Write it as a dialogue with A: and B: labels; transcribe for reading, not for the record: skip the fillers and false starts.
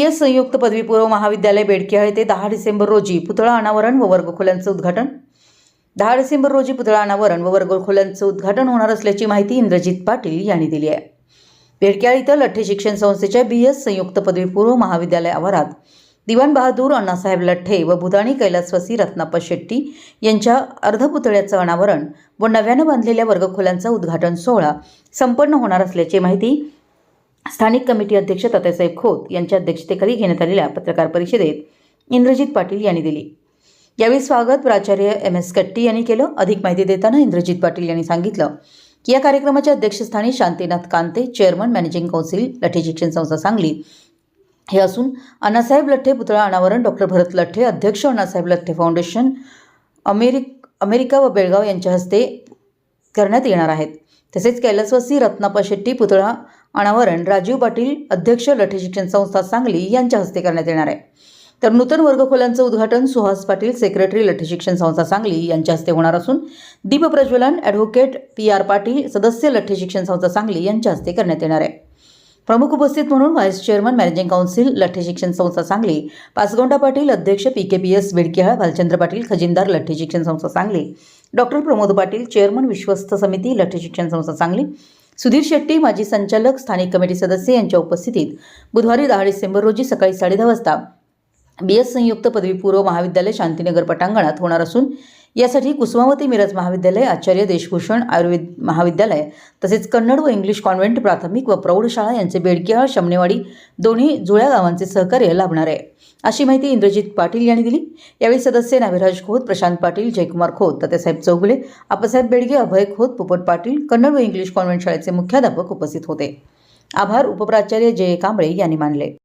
A: BS संयुक्त पदवीपूर्व महाविद्यालय बेडके येथे 10 डिसेंबर रोजी पुतळा अनावरण व वर्गखोल्यांचं उद्घाटन 10 डिसेंबर रोजी पुतळा अनावरण व वर्गखोल्यांचं उद्घाटन होणार असल्याची माहिती इंद्रजित पाटील यांनी दिली आहे। बेडके इथं लठ्ठे शिक्षण संस्थेच्या BS संयुक्त पदवीपूर्व महाविद्यालय आवारात दिवाण बहादूर अण्णासाहेब लठ्ठे व भूतानी कैलासवासी रत्नाप्पा शेट्टी यांच्या अर्धपुतळ्याचं अनावरण व नव्यानं बांधलेल्या वर्गखोल्यांचा उद्घाटन सोहळा संपन्न होणार असल्याची माहिती स्थानिक कमिटी अध्यक्ष तात्यासाहेब खोत यांच्या अध्यक्षतेखाली घेण्यात आलेल्या पत्रकार परिषदेत इंद्रजित पाटील यांनी दिली। यावेळी स्वागत प्राचार्य MS कट्टी यांनी केलं। अधिक माहिती देताना इंद्रजित पाटील यांनी सांगितलं की या कार्यक्रमाच्या अध्यक्षस्थानी Shantinath कांते, chairman managing council Latthe शिक्षण संस्था सांगली हे असून अण्णासाहेब लठ्ठे पुतळा अनावरण डॉक्टर भरत लठ्ठे, अध्यक्ष अण्णासाहेब लठ्ठे फाउंडेशन अमेरिका व बेळगाव यांच्या हस्ते करण्यात येणार आहेत। तसेच कैलासवासी रत्नाप्पा शेट्टी पुतळा अनावरण राजीव पाटील, अध्यक्ष लठ्ठे शिक्षण संस्था सांगली यांच्या हस्ते करण्यात येणार आहे। तर नूतन वर्गखोल्यांचं उद्घाटन सुहास पाटील, सेक्रेटरी लठ्ठे शिक्षण संस्था सांगली यांच्या हस्ते होणार असून दीप प्रज्वलन ॲडव्होकेट PR पाटील, सदस्य लठ्ठे शिक्षण संस्था सांगली यांच्या हस्ते करण्यात येणार आहे। प्रमुख उपस्थित म्हणून vice chairman managing council Latthe शिक्षण संस्था सांगली पाचगोंडा पाटील, अध्यक्ष PKPS बेडके, भालचंद्र पाटील, खजिनदार लठ्ठे शिक्षण संस्था सांगली, डॉक्टर प्रमोद पाटील, चेअरमन विश्वस्त समिती लठ्ठे शिक्षण संस्था सांगली, सुधीर शेट्टी, माजी संचालक, स्थानिक कमिटी सदस्य यांच्या उपस्थितीत बुधवारी 10 डिसेंबर रोजी सकाळी 10:30 वाजता BS संयुक्त पदवीपूर्व महाविद्यालय शांतीनगर पटांगणात होणार असून यासाठी कुसुमावती मिरज महाविद्यालय, आचार्य देशभूषण आयुर्वेद महाविद्यालय तसेच कन्नड व इंग्लिश कॉन्व्हेंट प्राथमिक व प्रौढशाळा यांचे बेडके शमनेवाडी दोन्ही जुळ्या गावांचे सहकार्य लाभणार आहे, अशी माहिती इंद्रजित पाटील यांनी दिली। यावेळी सदस्य नाभिराज खोत, प्रशांत पाटील, जयकुमार खोत, तात्यासाहेब चौगुले, आप्पासाहेब बेडगे, अभय खोत, पोपट पाटील, कन्नड व इंग्लिश कॉन्व्हेंट शाळेचे मुख्याध्यापक उपस्थित होते। आभार उपप्राचार्य J. कांबळे यांनी मानले।